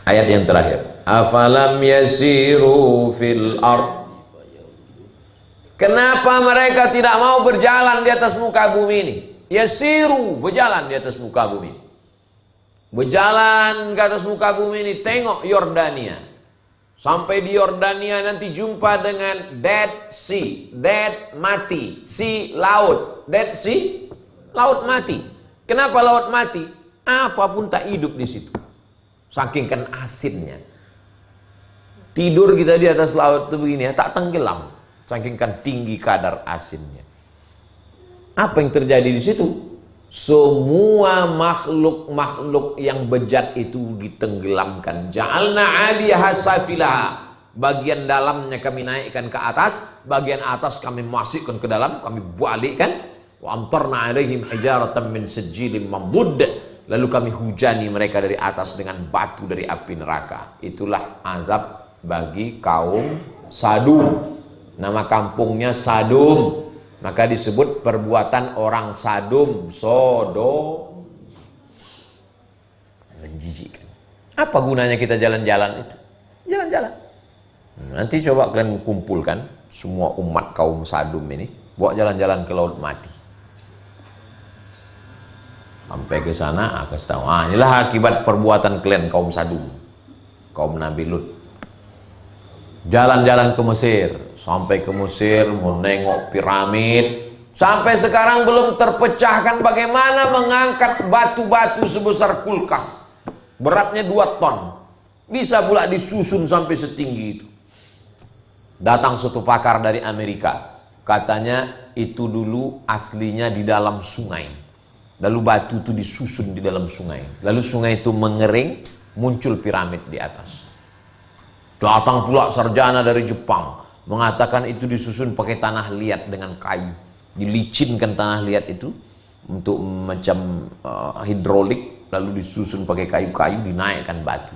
Ayat yang terakhir. Afalam yasiru fil ard. Kenapa mereka tidak mau berjalan di atas muka bumi ini? Yasiru, berjalan di atas muka bumi. Berjalan ke atas muka bumi ini, tengok Yordania. Sampai di Yordania nanti jumpa dengan Dead Sea, Dead mati, Sea laut, Dead Sea laut mati. Kenapa laut mati? Apapun tak hidup di situ. Saking kan asinnya. Tidur kita di atas laut itu begini ya, tak tenggelam. Saking kan tinggi kadar asinnya. Apa yang terjadi di situ? Semua makhluk-makhluk yang bejat itu ditenggelamkan. Ja'alna 'aliyaha safilaha. Bagian dalamnya kami naikkan ke atas, bagian atas kami masukkan ke dalam, kami balikkan. Wa amtarna 'alaihim hijaratan min sijilin mamdud. Lalu kami hujani mereka dari atas dengan batu dari api neraka. Itulah azab bagi kaum Sadum. Nama kampungnya Sadum. Maka disebut perbuatan orang Sadum, Sodom. Menjijikkan. Apa gunanya kita jalan-jalan itu? Jalan-jalan. Nanti coba kalian kumpulkan semua umat kaum Sadum ini, bawa jalan-jalan ke laut mati. Sampai ke sana, aku tahu. Inilah akibat perbuatan kalian kaum Sadum, kaum Nabi Lut. Jalan-jalan ke Mesir, sampai ke Mesir menengok piramid. Sampai sekarang belum terpecahkan bagaimana mengangkat batu-batu sebesar kulkas. Beratnya 2 ton. Bisa pula disusun sampai setinggi itu. Datang satu pakar dari Amerika. Katanya itu dulu aslinya di dalam sungai. Lalu batu itu disusun di dalam sungai. Lalu sungai itu mengering, muncul piramid di atas. Datang pula sarjana dari Jepang, mengatakan itu disusun pakai tanah liat dengan kayu. Dilicinkan tanah liat itu untuk macam hidrolik, lalu disusun pakai kayu-kayu, dinaikkan batu.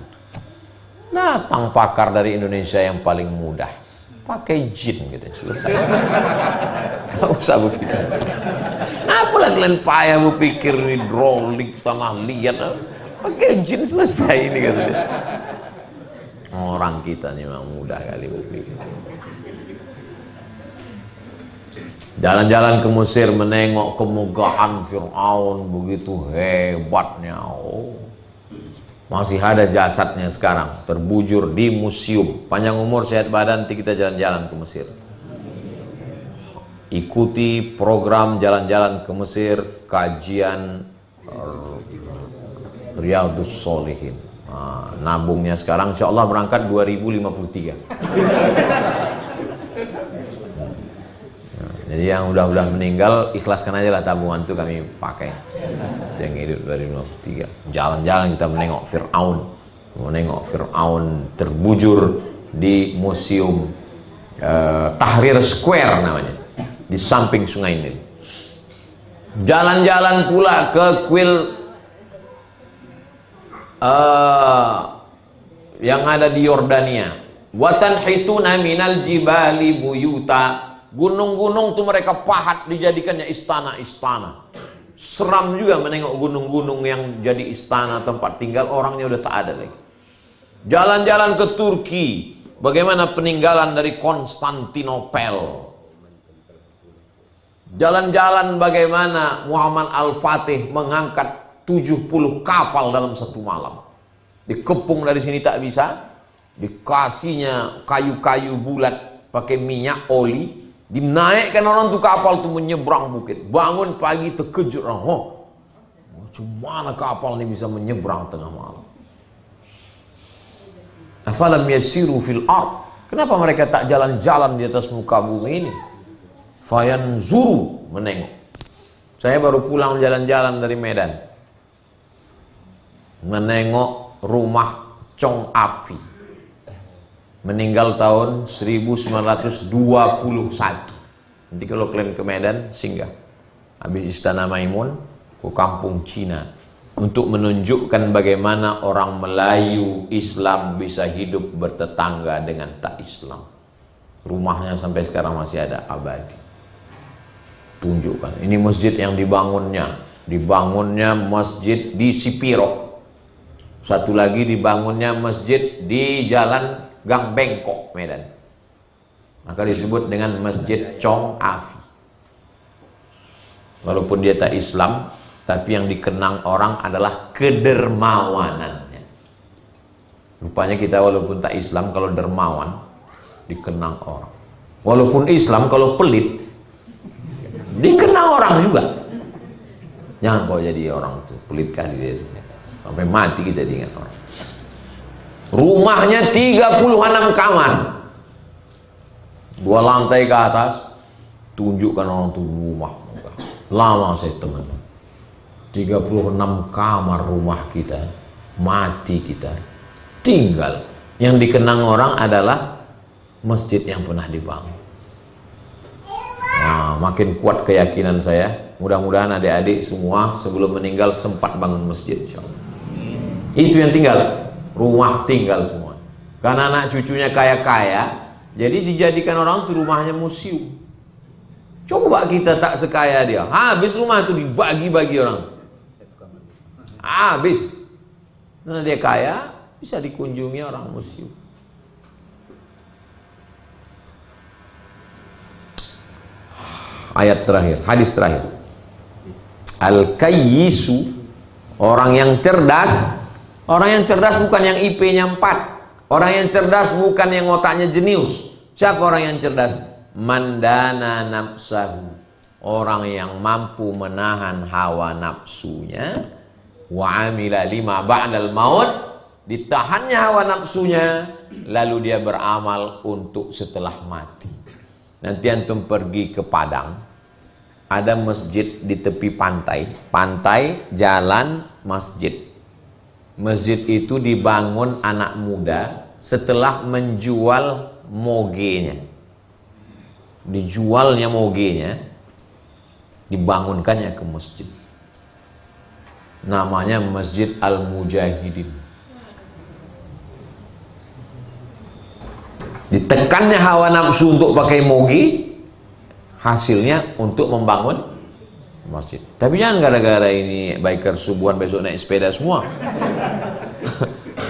Datang pakar dari Indonesia yang paling mudah, pakai jin gitu, selesai. Tak usah berpikir. Apalah kalian payah berpikir hidrolik, tanah liat, pakai jin selesai ini katanya. Orang kita nih memang mudah kali berpikir. Jalan-jalan ke Mesir menengok kemegahan Fir'aun, begitu hebatnya. Masih ada jasadnya sekarang, terbujur di museum. Panjang umur, sehat badan, nanti kita jalan-jalan ke Mesir. Ikuti program jalan-jalan ke Mesir, kajian Riyadhus Shalihin. Nabungnya sekarang insya Allah berangkat 2053. Jadi yang udah meninggal ikhlaskan aja lah tabungan itu kami pakai. Yang hidup 2053. Jalan-jalan kita menengok Fir'aun terbujur di museum Tahrir Square namanya, di samping Sungai Nil. Jalan-jalan pula ke kuil yang ada di Yordania. Watanhituna minal jibali buyuta. Gunung-gunung tuh mereka pahat dijadikannya istana-istana. Seram juga menengok gunung-gunung yang jadi istana tempat tinggal, orangnya udah tak ada lagi. Jalan-jalan ke Turki, bagaimana peninggalan dari Konstantinopel. Jalan-jalan bagaimana Muhammad Al-Fatih mengangkat 70 kapal dalam satu malam. Dikepung dari sini tak bisa, dikasihnya kayu-kayu bulat pakai minyak oli, dinaikkan orang tuh kapal tuh menyeberang bukit. Bangun pagi terkejut orang, macam mana kapal ini bisa menyeberang tengah malam? Afalam yasiru fil ard. Kenapa mereka tak jalan-jalan di atas muka bumi ini? Fayanzuru, menengok. Saya baru pulang jalan-jalan dari Medan, menengok rumah Chong Afi, meninggal tahun 1921. Nanti kalau kalian ke Medan singgah, habis Istana Maimun ke kampung Cina, untuk menunjukkan bagaimana orang Melayu Islam bisa hidup bertetangga dengan tak Islam. Rumahnya sampai sekarang masih ada abadi. Tunjukkan, ini masjid yang dibangunnya masjid di Sipiro. Satu lagi dibangunnya masjid di Jalan Gang Bengkok, Medan. Maka disebut dengan Masjid Chong Afi. Walaupun dia tak Islam, tapi yang dikenang orang adalah kedermawanannya. Rupanya kita walaupun tak Islam, kalau dermawan dikenang orang. Walaupun Islam, kalau pelit dikenang orang juga. Jangan kau jadi orang itu pelit kali dia. Sampai mati kita diingat orang. Rumahnya 36 kamar, 2 lantai ke atas. Tunjukkan orang itu rumah. Lama saya teman. 36 kamar rumah kita, mati kita, tinggal. Yang dikenang orang adalah masjid yang pernah dibangun. Nah, makin kuat keyakinan saya. Mudah-mudahan adik-adik semua sebelum meninggal sempat bangun masjid, insyaallah. Itu yang tinggal, rumah tinggal semua. Karena anak cucunya kaya-kaya, jadi dijadikan orang itu rumahnya museum. Coba kita tak sekaya dia, habis rumah itu dibagi-bagi orang. Habis. Karena dia kaya, bisa dikunjungi orang museum. Ayat terakhir, hadis terakhir. Al-kayyisu, orang yang cerdas. Orang yang cerdas bukan yang IP-nya 4. Orang yang cerdas bukan yang otaknya jenius. Siapa orang yang cerdas? Mandana nafsahu, orang yang mampu menahan hawa nafsunya. Wa amila lima ba'dal maut, ditahannya hawa nafsunya, lalu dia beramal untuk setelah mati. Nanti antum pergi ke Padang, ada masjid di tepi pantai. Pantai, jalan, masjid. Masjid itu dibangun anak muda setelah menjual mogenya. Dijualnya mogenya, dibangunkannya ke masjid. Namanya Masjid Al-Mujahidin. Ditekannya hawa nafsu untuk pakai moge, hasilnya untuk membangun masjid. Tapi jangan gara-gara ini biker subuhan besok naik sepeda semua.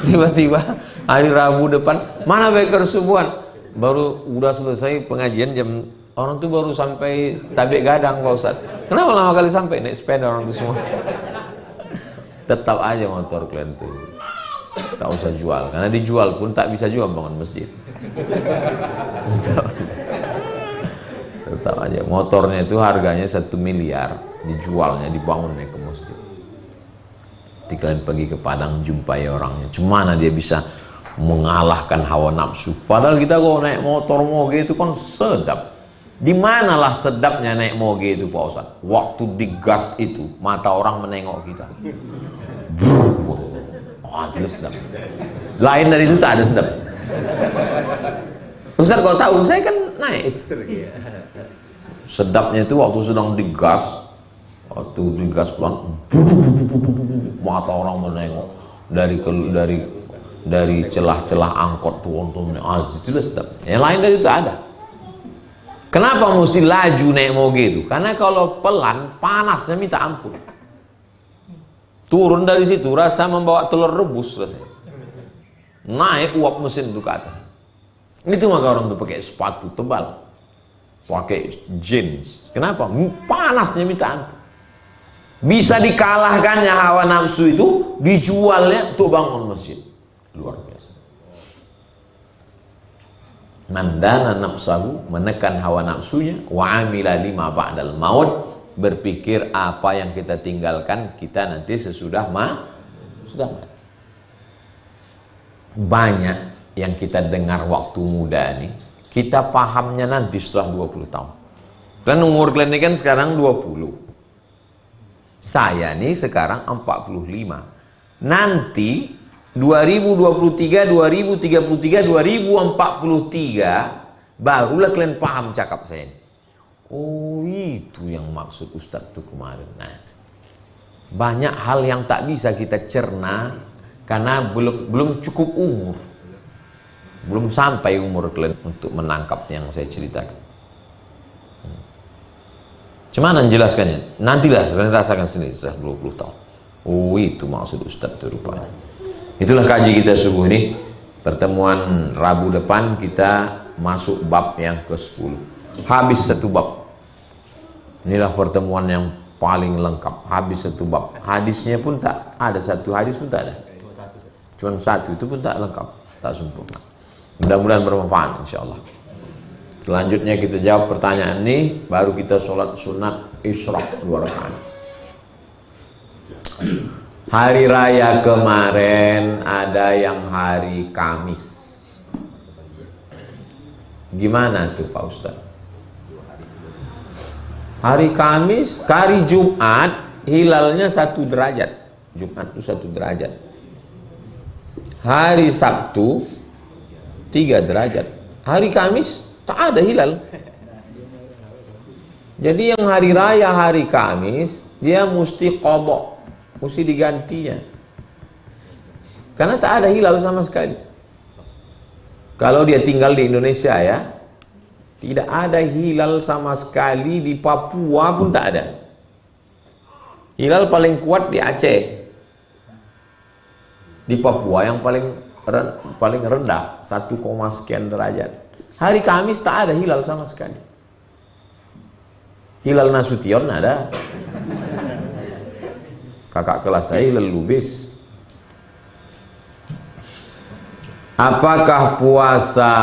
Tiba-tiba hari Rabu depan, mana biker subuhan? Baru udah selesai pengajian jam, orang tuh baru sampai Tabik Gadang, Pak Ustaz. Kenapa lama kali sampai naik sepeda orang tuh semua? Tetap aja motor kalian tuh tak usah jual, karena dijual pun tak bisa juga bangun masjid. Tetap aja motornya itu harganya 1 miliar, dijualnya, dibangunnya ke masjid. Nanti kalian pergi ke Padang, jumpai orangnya, cemana dia bisa mengalahkan hawa nafsu. Padahal kita kalau naik motor moge itu kan sedap. Di manalah sedapnya naik moge itu, Pak Ustaz? Waktu digas itu mata orang menengok kita. Oh, itu sedap. Lain dari itu tak ada sedap. Ustaz kau tahu, saya kan naik. Sedapnya itu waktu sedang digas, pelan, mata orang menengok dari celah-celah angkot tuh untungnya. Itu sedap. Yang lain dari itu ada. Kenapa mesti laju naik moge itu? Karena kalau pelan, panasnya minta ampun. Turun dari situ rasa membawa telur rebus rasanya. Naik uap mesin itu ke atas. Itu maka orang tuh pakai sepatu tebal, pakai jeans. Kenapa? Panasnya minta ampun. Bisa dikalahkannya hawa nafsu itu, dijualnya untuk bangun masjid. Luar biasa. Mandana nafsahu, menekan hawa nafsunya, wa amila lima ba'dal maut, berpikir apa yang kita tinggalkan kita nanti sesudah sudah mati. Banyak yang kita dengar waktu muda nih, kita pahamnya nanti setelah 20 tahun. Kan umur kalian ini kan sekarang 20. Saya nih sekarang 45. Nanti 2023, 2033, 2043 barulah kalian paham cakap saya ini. Oh, itu yang maksud Ustadz tuh kemarin. Nah, banyak hal yang tak bisa kita cerna karena belum cukup umur. Belum sampai umur kalian untuk menangkap yang saya ceritakan. Cuman menjelaskannya, nantilah kalian rasakan sendiri setelah 20 tahun. Oh, itu maksud Ustadz tuh rupanya. Itulah kaji kita subuh ini. Pertemuan Rabu depan kita masuk bab yang ke-10. Habis satu bab. Inilah pertemuan yang paling lengkap. Habis satu bab. Hadisnya pun tak ada, satu hadis pun tak ada. Cuma satu, itu pun tak lengkap, tak sempurna. Mudah-mudahan bermanfaat insyaallah. Selanjutnya kita jawab pertanyaan ini, baru kita sholat sunat Isyraq 2 rakaat. Hari raya kemarin ada yang hari Kamis. Gimana tuh Pak Ustadz? Hari Kamis, hari Jumat hilalnya 1 derajat. Jumat itu 1 derajat. Hari Sabtu 3 derajat. Hari Kamis tak ada hilal. Jadi yang hari raya hari Kamis dia mesti qadha, mesti digantinya, karena tak ada hilal sama sekali. Kalau dia tinggal di Indonesia ya, tidak ada hilal sama sekali. Di Papua pun tak ada. Hilal paling kuat di Aceh, di Papua yang paling rendah 1, sekian derajat. Hari Kamis tak ada hilal sama sekali. Hilal Nasution ada. Kakak kelas saya hilal Lubis. Apakah puasa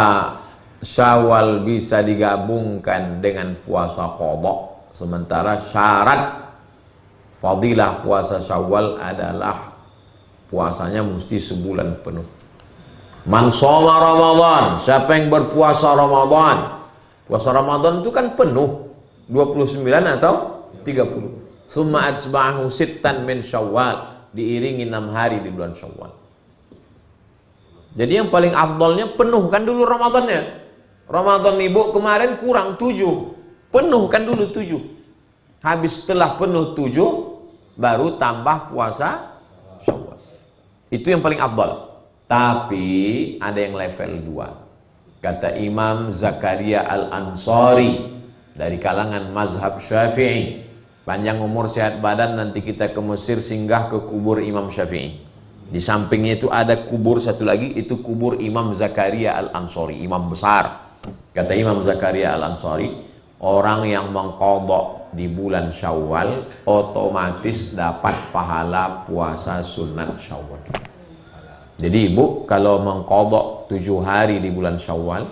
Syawal bisa digabungkan dengan puasa qadha? Sementara syarat fadilah puasa Syawal adalah puasanya mesti sebulan penuh. Man shoma Ramadan, siapa yang berpuasa Ramadan? Puasa Ramadan itu kan penuh 29 atau 30. Summa atsba'ahu sittan min Syawal, diiringi 6 hari di bulan Syawal. Jadi yang paling afdalnya penuhkan dulu Ramadannya. Ramadan ibu kemarin kurang 7, penuhkan dulu 7. Habis setelah penuh 7 baru tambah puasa Syawal. Itu yang paling afdal. Tapi ada yang level 2. Kata Imam Zakaria Al-Ansari dari kalangan mazhab Syafi'i. Panjang umur sehat badan, nanti kita ke Mesir singgah ke kubur Imam Syafi'i. Di sampingnya itu ada kubur satu lagi, itu kubur Imam Zakaria Al-Ansari, imam besar. Kata Imam Zakaria Al-Ansari, orang yang mengqadha di bulan Syawal otomatis dapat pahala puasa sunat Syawal. Jadi ibu kalau mengqadha 7 hari di bulan Syawal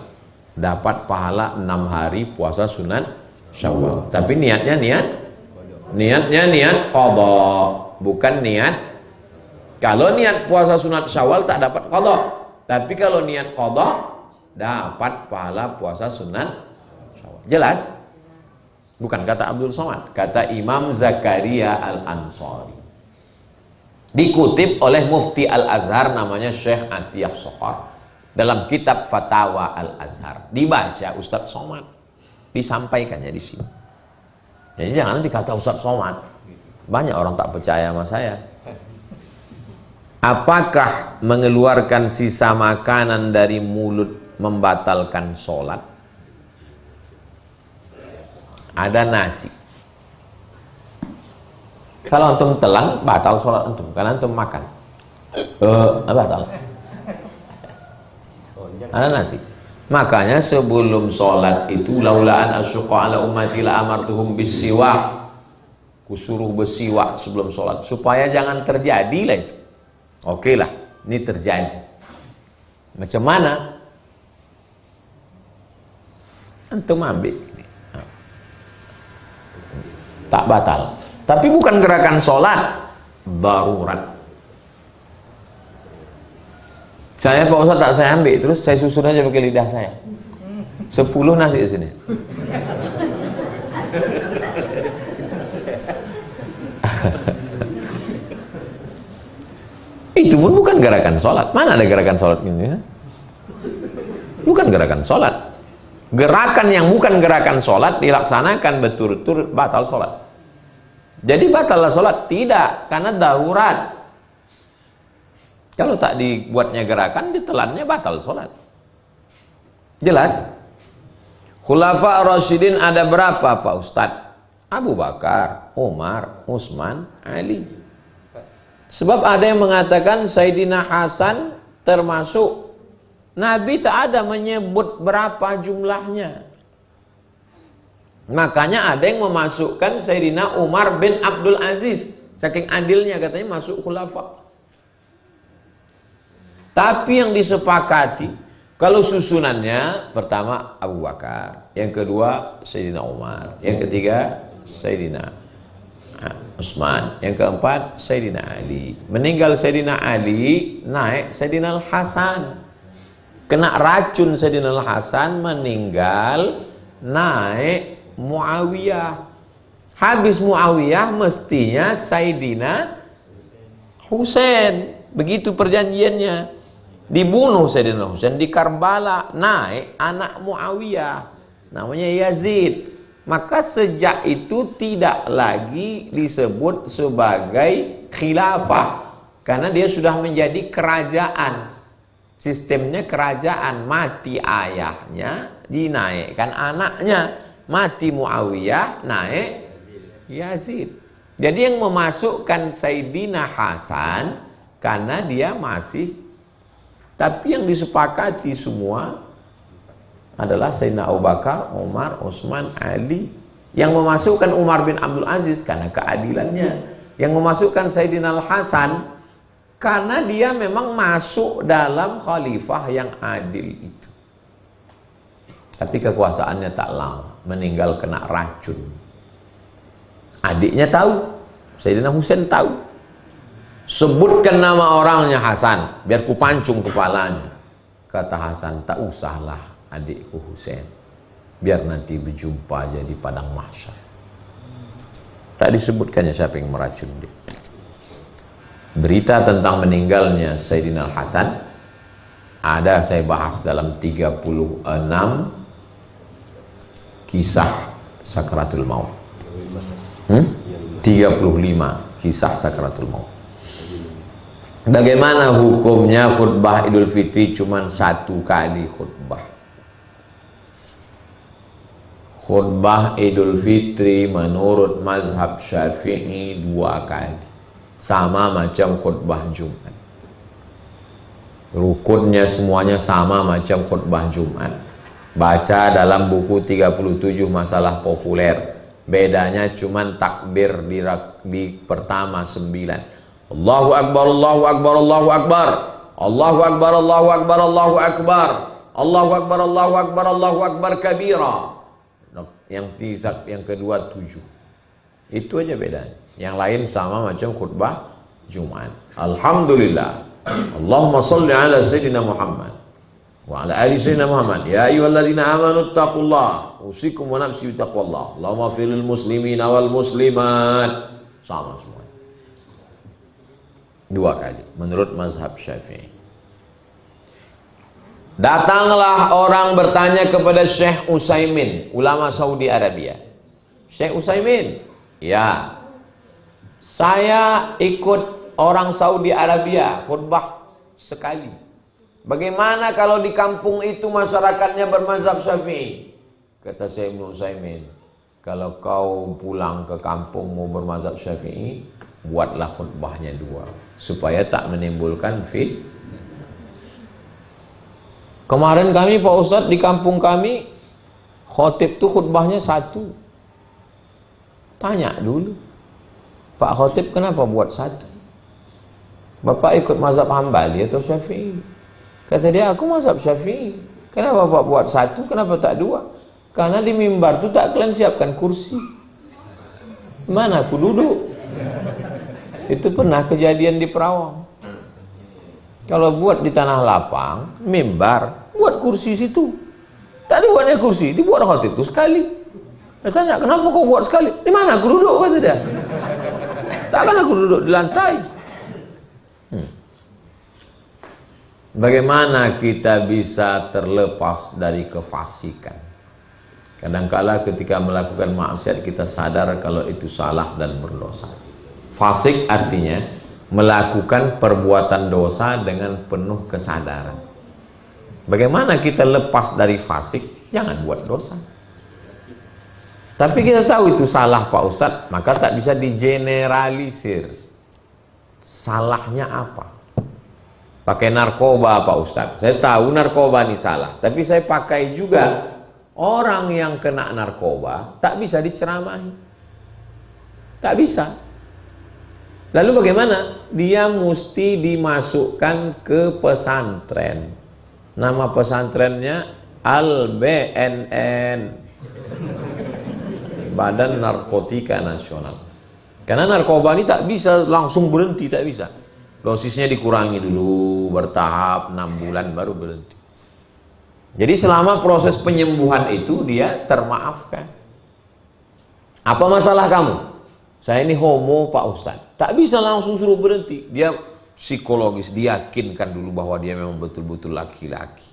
dapat pahala 6 hari puasa sunat Syawal. Tapi niatnya niat qadha, bukan niat. Kalau niat puasa sunat Syawal tak dapat qadha. Tapi kalau niat qadha dapat pahala puasa sunat Syawal. Jelas? Bukan kata Abdul Somad, kata Imam Zakaria Al-Ansari. Dikutip oleh Mufti Al-Azhar namanya Syekh Atiyah Soqar dalam kitab Fatawa Al-Azhar. Dibaca Ustadz Somad, disampaikannya di sini. Jadi jangan nanti kata Ustadz Somad, banyak orang tak percaya sama saya. Apakah mengeluarkan sisa makanan dari mulut membatalkan sholat? Ada nasi, kalau antum telan batal sholat antum karena antum makan. Batal. Ada nasi. Makanya sebelum sholat itu laulaan asyqa ala ummati la amartuhum bisiwak, kusuruh bersiwak sebelum sholat supaya jangan terjadi lah itu. Oke lah, ini terjadi. Macam mana? Antum ambil, tak batal. Tapi bukan gerakan sholat, darurat. Saya Pak Ustaz tak saya ambil, terus saya susun aja pakai lidah saya. 10 nasi di sini. Itu pun bukan gerakan sholat. Mana ada gerakan sholat ini? Bukan gerakan sholat. Gerakan yang bukan gerakan sholat dilaksanakan berturut-turut batal sholat. Jadi batallah sholat? Tidak, karena darurat. Kalau tak dibuatnya gerakan, ditelannya batal sholat. Jelas? Khulafa Rasyidin ada berapa Pak Ustadz? Abu Bakar, Umar, Utsman, Ali. Sebab ada yang mengatakan Sayyidina Hasan termasuk, Nabi tak ada menyebut berapa jumlahnya. Makanya ada yang memasukkan Sayyidina Umar bin Abdul Aziz, saking adilnya katanya masuk khulafa. Tapi yang disepakati, kalau susunannya, pertama Abu Bakar, yang kedua Sayyidina Umar, yang ketiga Sayyidina Utsman, yang keempat Sayyidina Ali. Meninggal Sayyidina Ali, naik Sayyidina Al-Hasan. Kena racun Sayyidina Al-Hasan, meninggal, naik Muawiyah. Habis Muawiyah mestinya Sayyidina Husain. Begitu perjanjiannya. Dibunuh Sayyidina Husain di Karbala, naik anak Muawiyah namanya Yazid. Maka sejak itu tidak lagi disebut sebagai khilafah, karena dia sudah menjadi kerajaan. Sistemnya kerajaan, mati ayahnya dinaikkan anaknya, mati Muawiyah naik Yazid. Jadi yang memasukkan Sayyidina Hasan karena dia masih, tapi yang disepakati semua adalah Sayyidina Abu Bakar, Umar, Utsman, Ali. Yang memasukkan Umar bin Abdul Aziz karena keadilannya. Yang memasukkan Sayyidina Al-Hasan karena dia memang masuk dalam khalifah yang adil itu. Tapi kekuasaannya tak lama, meninggal kena racun. Adiknya tahu, Sayyidina Husain tahu. Sebutkan nama orangnya Hasan, biar ku pancung kepalanya. Kata Hasan, tak usahlah adikku Husain, biar nanti berjumpa aja di padang mahsyar. Tak disebutkannya siapa yang meracun dia. Berita tentang meninggalnya Sayyidina Hasan ada saya bahas dalam 36 kisah sakaratul maut. 35 kisah sakaratul maut. Bagaimana hukumnya khutbah Idul Fitri cuma satu kali khutbah? Khutbah Idul Fitri menurut mazhab Syafi'i 2 kali, sama macam khutbah Jumat. Rukunnya semuanya sama macam khutbah Jumat. Baca dalam buku 37 masalah populer. Bedanya cuman takbir di pertama 9. Allahu Akbar, Allahu Akbar, Allahu Akbar. Allahu Akbar, Allahu Akbar, Allahu Akbar. Allahu Akbar, Allahu Akbar, Allahu Akbar kabira. Yang kedua 7. Itu aja bedanya. Yang lain sama macam khutbah Jumat. Alhamdulillah. Allahumma salli ala Sayyidina Muhammad wa ala ali Sayyidina Muhammad. Ya ayyuhalladzina amanu taqullaha usikum wa nafsi bittaqwallah. Allahumma firil muslimina wal muslimat. Sama semua. 2 kali menurut mazhab Syafi'i. Datanglah orang bertanya kepada Syekh Utsaimin, ulama Saudi Arabia. Syekh Utsaimin, ya, saya ikut orang Saudi Arabia khutbah sekali. Bagaimana kalau di kampung itu masyarakatnya bermazhab Syafi'i? Kata Syekh Utsaimin, kalau kau pulang ke kampungmu bermazhab Syafi'i, buatlah khutbahnya 2 supaya tak menimbulkan fitnah. Kemarin kami Pak Ustadz di kampung kami khotib tuh khutbahnya 1. Tanya dulu, Pak Khotib kenapa buat 1? Bapak ikut mazhab Hambali atau Syafi'i? Kata dia, aku mazhab Syafi'i. Kenapa Bapak buat 1? Kenapa tak 2? Karena di mimbar tuh tak kalian siapkan kursi. Mana aku duduk? Itu pernah kejadian di Perawang. Kalau buat di tanah lapang, mimbar, buat kursi situ. Tak dibuatnya kursi, dibuat khotib itu sekali. Dia tanya, kenapa kau buat sekali? Di mana aku duduk, kata dia. Takkan aku duduk di lantai. Bagaimana kita bisa terlepas dari kefasikan? Kadangkala ketika melakukan maksiat kita sadar kalau itu salah dan berdosa. Fasik artinya melakukan perbuatan dosa dengan penuh kesadaran. Bagaimana kita lepas dari fasik? Jangan buat dosa. Tapi kita tahu itu salah Pak Ustadz, maka tak bisa digeneralisir. salahnya apa? Pakai narkoba Pak Ustadz. Saya tahu narkoba ini salah, tapi saya pakai juga orang yang kena narkoba tak bisa diceramahi. Tak bisa. Lalu bagaimana? Dia mesti dimasukkan ke pesantren. Nama pesantrennya Al-BNN, Badan Narkotika Nasional. Karena narkoba ini tak bisa langsung berhenti, tak bisa. Dosisnya dikurangi dulu, bertahap 6 bulan baru berhenti. Jadi selama proses penyembuhan itu dia termaafkan. Apa masalah kamu? Saya ini homo Pak Ustadz. Tak bisa langsung suruh berhenti. Dia psikologis, diyakinkan dulu bahwa dia memang betul-betul laki-laki.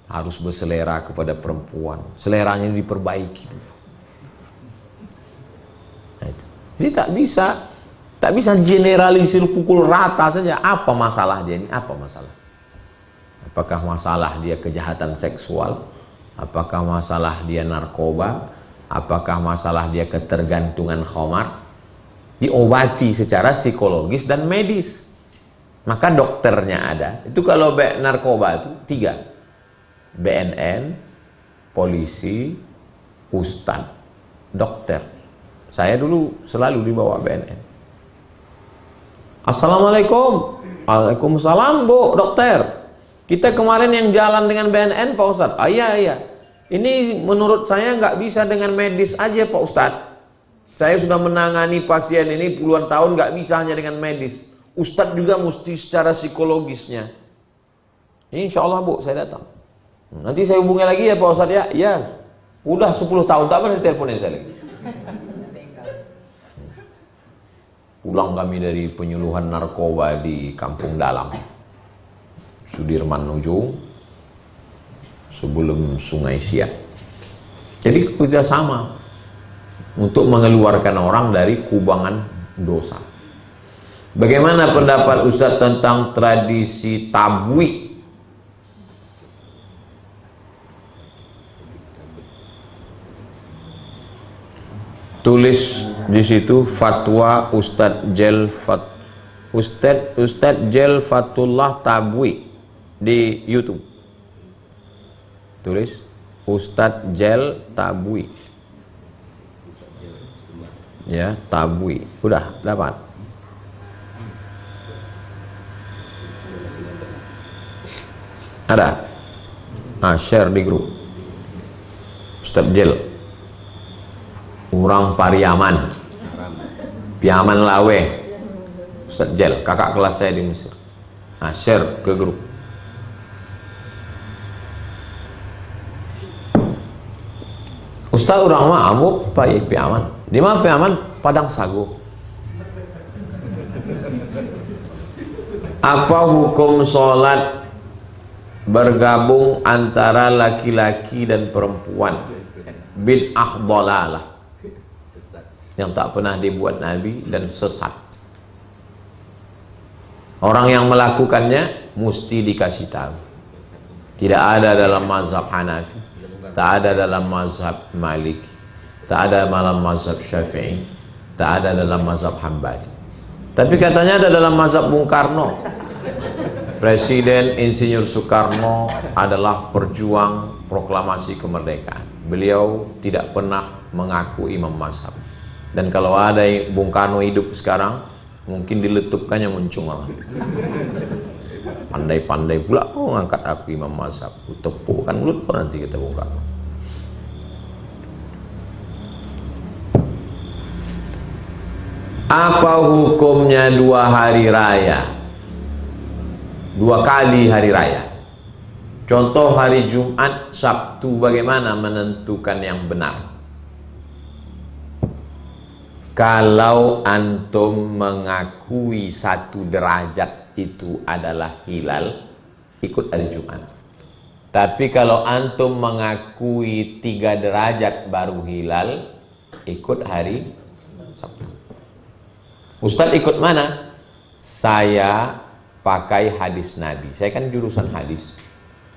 Harus berselera kepada perempuan. Seleranya diperbaiki dulu. Nah, itu. Jadi tak bisa generalisir pukul rata saja. Apa masalah dia ini? Apa masalah? Apakah masalah dia kejahatan seksual? Apakah masalah dia narkoba? Apakah masalah dia ketergantungan khamar? Diobati secara psikologis dan medis. Maka dokternya ada. Itu kalau narkoba itu 3. BNN, polisi, ustadz, dokter. Saya dulu selalu dibawa BNN. Assalamualaikum. Waalaikumsalam Bu, dokter. Kita kemarin yang jalan dengan BNN Pak Ustadz. Iya. Ini menurut saya nggak bisa dengan medis aja Pak Ustadz. Saya sudah menangani pasien ini puluhan tahun, nggak bisa hanya dengan medis. Ustadz juga mesti secara psikologisnya. Insya Allah Bu, saya datang. Nanti saya hubungi lagi ya Pak Ustadz ya. Ya, udah 10 tahun tak pernah diteleponin saya lagi. Pulang kami dari penyuluhan narkoba di Kampung Dalam, Sudirman Ujung, sebelum Sungai Siak. Jadi kerjasama untuk mengeluarkan orang dari kubangan dosa. Bagaimana pendapat Ustadz tentang tradisi tabwik? Tulis di situ fatwa Ustadz Jel Fatullah Tabwi di YouTube. Tulis Ustadz Jel Tabwi. Ya, Tabwi. Udah dapat. Ada. Share di grup. Ustadz Jel. Orang Pariaman, Piaman Lawe, Ustadz Jel, kakak kelas saya di Mesir. Share ke grup. Ustadz orang mah amuk pai Piaman. Di mana Piaman? Padang Sagu. Apa hukum sholat bergabung antara laki-laki dan perempuan? Bid'ah dhalalah, yang tak pernah dibuat Nabi dan sesat. Orang yang melakukannya mesti dikasih tahu. Tidak ada dalam mazhab Hanafi, tak ada dalam mazhab Maliki, tak ada dalam mazhab Syafi'i, tak ada dalam mazhab Hambali. Tapi katanya ada dalam mazhab Bung Karno. Presiden Insinyur Soekarno adalah perjuang proklamasi kemerdekaan. Beliau tidak pernah mengaku imam mazhab. Dan kalau ada Bung Karno hidup sekarang, mungkin diletupkannya muncul malah. Pandai-pandai pula kau ngangkat aku imam mazhab. Tepukkan mulut kau nanti kita Bung Karno. Apa hukumnya 2 hari raya? 2 kali hari raya. Contoh hari Jumat, Sabtu, bagaimana menentukan yang benar? Kalau antum mengakui 1 derajat itu adalah hilal, ikut hari Jumat. Tapi kalau antum mengakui 3 derajat baru hilal, ikut hari Sabtu. Ustadz ikut mana? Saya pakai hadis Nabi. Saya kan jurusan hadis.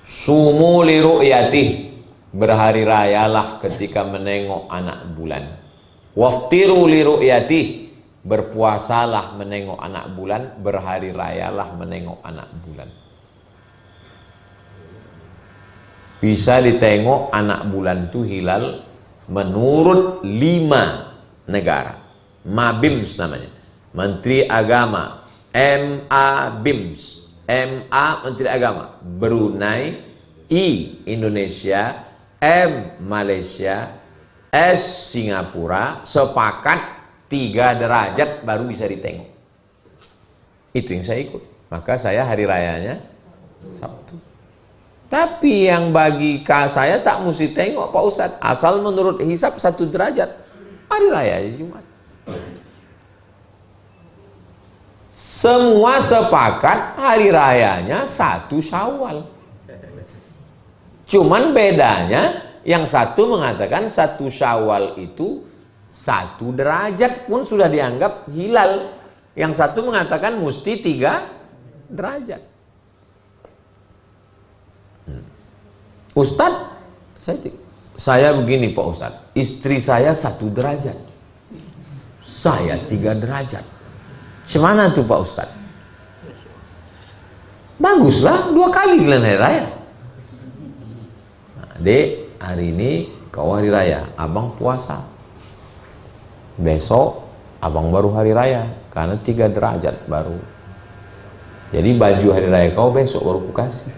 Sumu li ru'yatih, berhari rayalah ketika menengok anak bulan. Waftiru li ru'yatih, Berpuasalah menengok anak bulan, berhari rayalah menengok anak bulan. Bisa ditengok anak bulan itu hilal menurut 5 negara. MABIMS namanya, Menteri Agama, MABIMS, MA Menteri Agama, Brunei, I Indonesia, M Malaysia, S Singapura, sepakat 3 derajat baru bisa ditengok. Itu yang saya ikut. Maka saya hari rayanya Sabtu. Tapi yang bagi saya tak mesti tengok Pak Ustadz, asal menurut hisab 1 derajat. Hari raya Jumat. Semua sepakat hari rayanya 1 Syawal. Cuman bedanya yang satu mengatakan 1 Syawal itu 1 derajat pun sudah dianggap hilal. Yang satu mengatakan mesti 3 derajat. Ustadz, saya begini Pak Ustadz, istri saya 1 derajat, saya 3 derajat. Cemana tuh Pak Ustadz? Baguslah 2 kali kalian hari raya. Nah, Dek, hari ini kau hari raya, abang puasa. Besok abang baru hari raya, karena 3 derajat baru. Jadi baju hari raya kau besok baru ku kasih.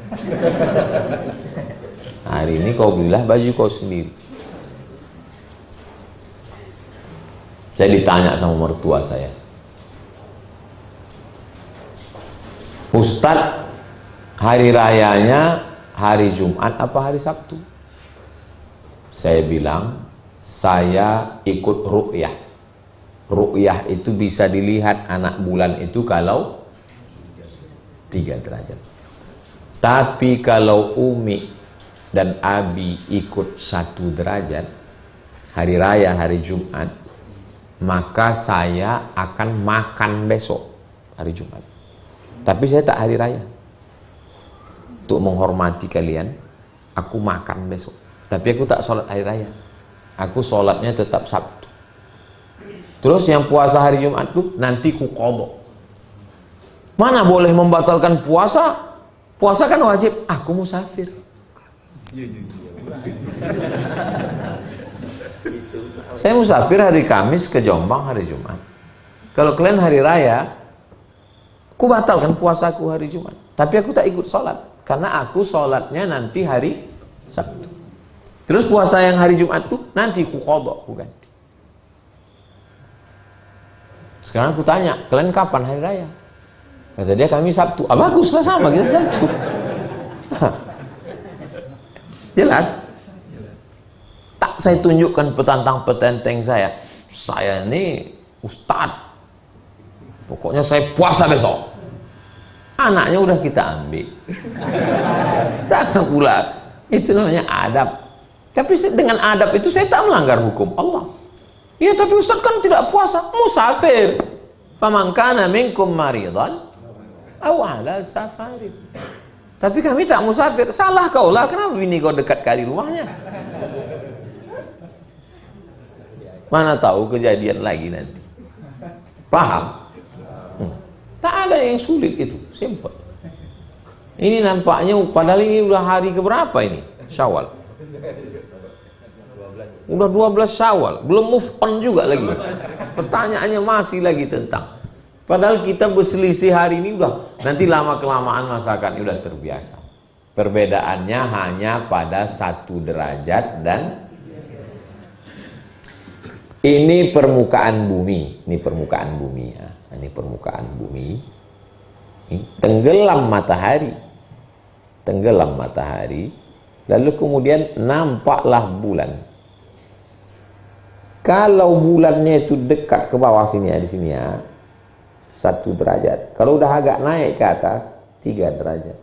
Hari ini kau belilah baju kau sendiri. Saya ditanya sama mertua saya, Ustadz, hari rayanya hari Jumat apa hari Sabtu? Saya bilang, saya ikut ru'yah. Ru'yah itu bisa dilihat anak bulan itu kalau 3 derajat. Tapi kalau Umi dan Abi ikut 1 derajat hari raya hari Jumat, maka saya akan makan besok hari Jumat. Tapi saya tak hari raya. Untuk menghormati kalian, aku makan besok. Tapi aku tak sholat hari raya. Aku sholatnya tetap Sabtu. Terus yang puasa hari Jumat tuh nanti ku qadha. Mana boleh membatalkan puasa? Puasa kan wajib. Aku musafir. Saya musafir hari Kamis ke Jombang hari Jumat. Kalau kalian hari raya, aku batalkan puasaku hari Jumat. Tapi aku tak ikut sholat, karena aku sholatnya nanti hari Sabtu. Terus puasa yang hari Jumat tuh nanti ku qadha, ku ganti. Sekarang aku tanya, kalian kapan hari raya? Kata dia, kami Sabtu. Ah, baguslah, sama kita Sabtu. Jelas? Tak saya tunjukkan petantang-petenteng saya. Saya ini ustadz. Pokoknya saya puasa besok. Anaknya udah kita ambil. Tak pula. Itu namanya adab. Tapi dengan adab itu saya tak melanggar hukum Allah. Ya, tapi ustadz kan tidak puasa. Musafir. Faman kana minkum maridan aw ala safarin. Tapi kami tak musafir. Salah kau lah, kenapa bini kau dekat kali rumahnya? Mana tahu kejadian lagi nanti. Paham? Tak ada yang sulit itu, simple. Ini nampaknya, padahal ini udah hari keberapa ini? Syawal. Udah 12 Syawal, belum move on juga lagi. Pertanyaannya masih lagi tentang. Padahal kita berselisih hari ini udah, nanti lama-kelamaan masyarakat udah terbiasa. Perbedaannya hanya pada 1 derajat dan ini permukaan bumi. Ini permukaan bumi ya. Ini permukaan bumi. Ini tenggelam matahari. Tenggelam matahari. Lalu kemudian nampaklah bulan. Kalau bulannya itu dekat ke bawah sini ya, di sini ya, 1 derajat. Kalau udah agak naik ke atas, 3 derajat.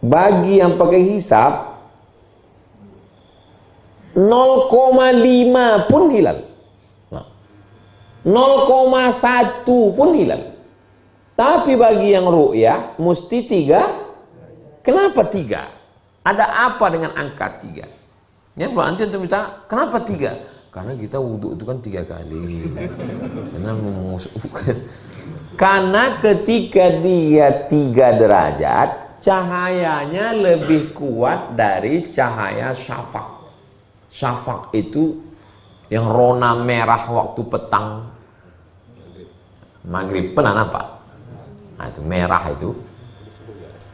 Bagi yang pakai hisab, 0,5 pun hilal. 0,1 pun hilal. Tapi bagi yang ru'yah, mesti 3. Kenapa 3? Ada apa dengan angka 3? Ya, nanti kita minta, kenapa 3? Karena kita wudhu itu kan 3 kali. Karena bukan. Karena ketika dia 3 derajat, cahayanya lebih kuat dari cahaya syafaq. Syafaq itu yang rona merah waktu petang. Maghrib, pernah nampak? Nah, itu merah itu.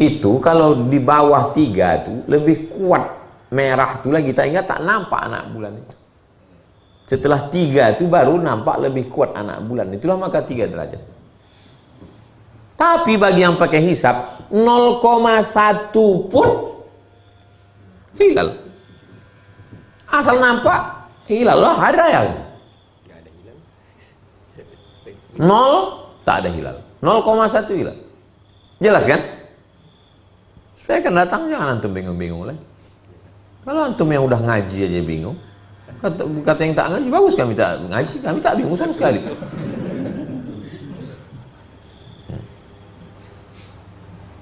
Itu kalau di bawah 3 itu lebih kuat merah itulah, kita ingat tak nampak anak bulan itu. Setelah 3 itu baru nampak lebih kuat anak bulan. Itulah maka 3 derajat. Tapi bagi yang pakai hisab 0,1 pun hilal. Asal nampak hilal lah, hari raya. 0 tak ada hilal. 0,1 hilal. Jelas kan? Saya akan datang, jangan antum bingung-bingung lagi. Kalau antum yang udah ngaji aja bingung, kata yang tak ngaji, bagus kami tak ngaji, kami tak bingung sama sekali.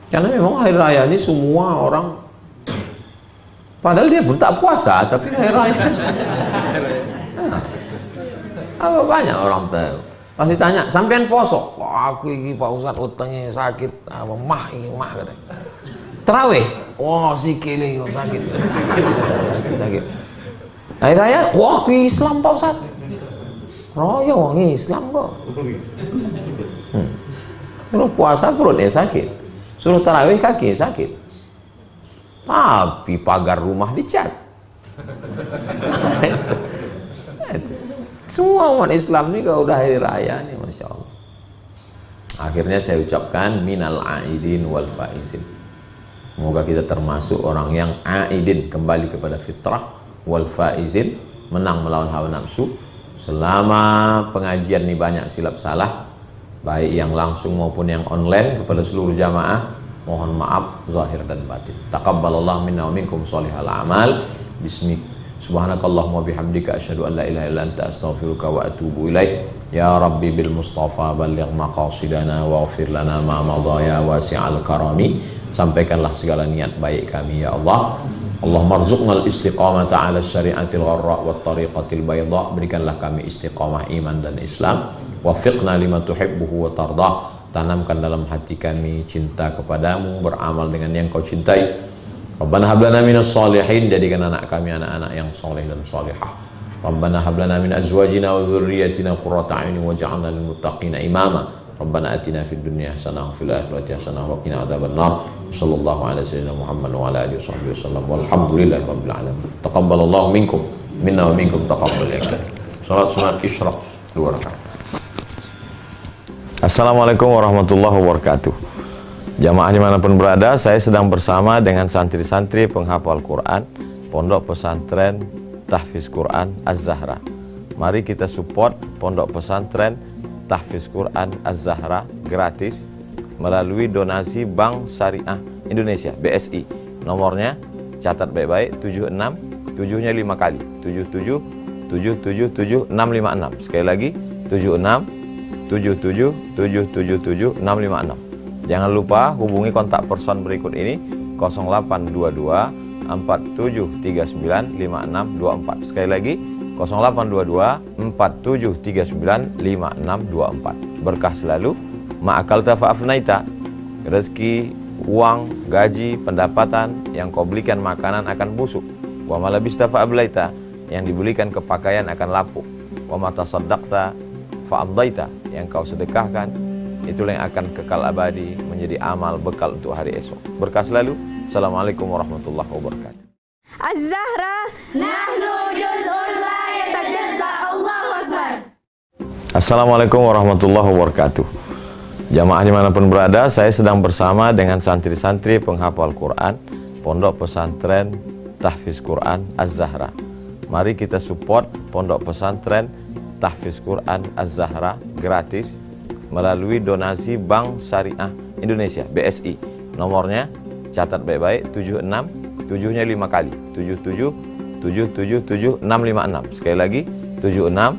Karena memang hari raya ini semua orang, padahal dia pun tak puasa, tapi hari raya. Apa banyak orang tahu. Pasti tanya, sampean poso? Wah, aku ini Pak Ustaz utangnya sakit, apa mah ini mah katanya. Terawih, wah sikile yo sakit. Sakit. Hari raya, wah aku Islam Pak Ustaz. Raya wong Islam kok. Kalau puasa perutnya sakit. Suruh tarawih kaki sakit. Tapi pagar rumah dicat. Semua umat Islam ini kalau udah hari raya nih, Masya Allah. Akhirnya saya ucapkan minal aidin wal faizin. Semoga kita termasuk orang yang aidin, kembali kepada fitrah, wal faizin, menang melawan hawa nafsu. Selama pengajian ini banyak silap salah, baik yang langsung maupun yang online, kepada seluruh jamaah mohon maaf zahir dan batin. Taqabbalallahu minna wa minkum shalihal a'mal. Bismik subhanakallahumma bihamdika asyhadu an la ilaha illa anta astaghfiruka wa atubu ilaik. Ya Rabbi bil Mustafa balligh maqasidana waghfir lana ma madha ya wasi'al karami. Sampaikanlah segala niat baik kami ya Allah. Allahumma rzuqnal istiqamata 'ala syari'atil gharra wat tariqatil bayda. Berikanlah kami istiqamah iman dan Islam. Wafiqna lima tuhibbuhu wa tardah. Tanamkan dalam hati kami cinta kepadamu, beramal dengan yang kau cintai. Rabbana hablana minas salihin, jadikan anak kami anak-anak yang soleh dan solihah. Rabbana hablana min azwajina wa dhurriyyatina qurrata a'yunin waj'alna lil muttaqina imama. Rabbana atina fid dunya hasanah wa fil akhirati hasanah wa qina adzabannar. Sallallahu ala sayyidina Muhammad wa ala alihi wasallam. Walhamdulillahi rabbil alamin. Taqabbalallahu minkum minna wa minkum taqabbal ya. Salat sunat Isyraq 2 rakaat. Assalamualaikum warahmatullahi wabarakatuh. Jamaah dimanapun berada, saya sedang bersama dengan santri-santri penghafal Quran Pondok Pesantren Tahfiz Quran Az-Zahra. Mari kita support Pondok Pesantren Tahfiz Quran Az-Zahra gratis melalui donasi Bank Syariah Indonesia BSI. Nomornya catat baik-baik, 76 7-nya 5 kali, 77 777 656. Sekali lagi 76 77 656. Jangan lupa hubungi kontak person berikut ini 0822 4739 5624. Sekali lagi 0822 4739 5624. Berkah selalu, ma'akalta fa'afnaita. Rezeki, uang, gaji, pendapatan yang kau belikan makanan akan busuk. Wa malabista fa'ablaita, yang dibelikan ke pakaian akan lapuk. Wa mata saddaqta fa'amdaita, yang kau sedekahkan itulah yang akan kekal abadi menjadi amal bekal untuk hari esok. Berkah selalu. Assalamualaikum warahmatullahi wabarakatuh. Az-Zahra nahnu juz'un la yatajazza. Allahu Akbar. Assalamualaikum warahmatullahi wabarakatuh. Jamaah dimanapun berada, saya sedang bersama dengan santri-santri penghafal Quran Pondok Pesantren Tahfiz Quran Az-Zahra. Mari kita support Pondok Pesantren Tahfiz Quran Az-Zahra gratis melalui donasi Bank Syariah Indonesia BSI. Nomornya catat baik-baik, 76 7-nya 5 kali, 77 777 656. Sekali lagi 76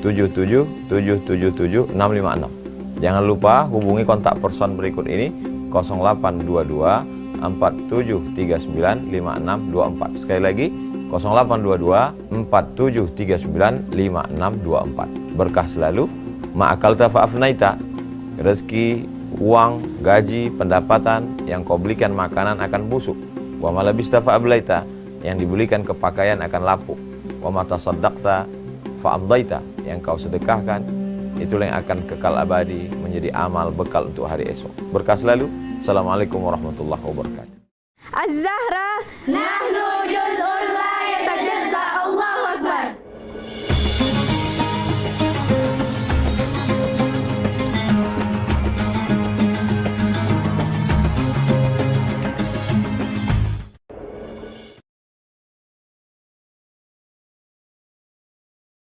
77 777 656. Jangan lupa hubungi kontak person berikut ini 0822 4739 5624. Sekali lagi 0822 4739 5624. Berkah selalu. Ma'akalta fa'afnaita. Rezeki, uang, gaji, pendapatan yang kau belikan makanan akan busuk. Wa malabista fa'ablaita. Yang dibelikan ke pakaian akan lapuk. Wa mata saddaqta fa'amdaita. Yang kau sedekahkan, itulah yang akan kekal abadi, menjadi amal bekal untuk hari esok. Berkah selalu. Assalamualaikum warahmatullahi wabarakatuh. Az-Zahra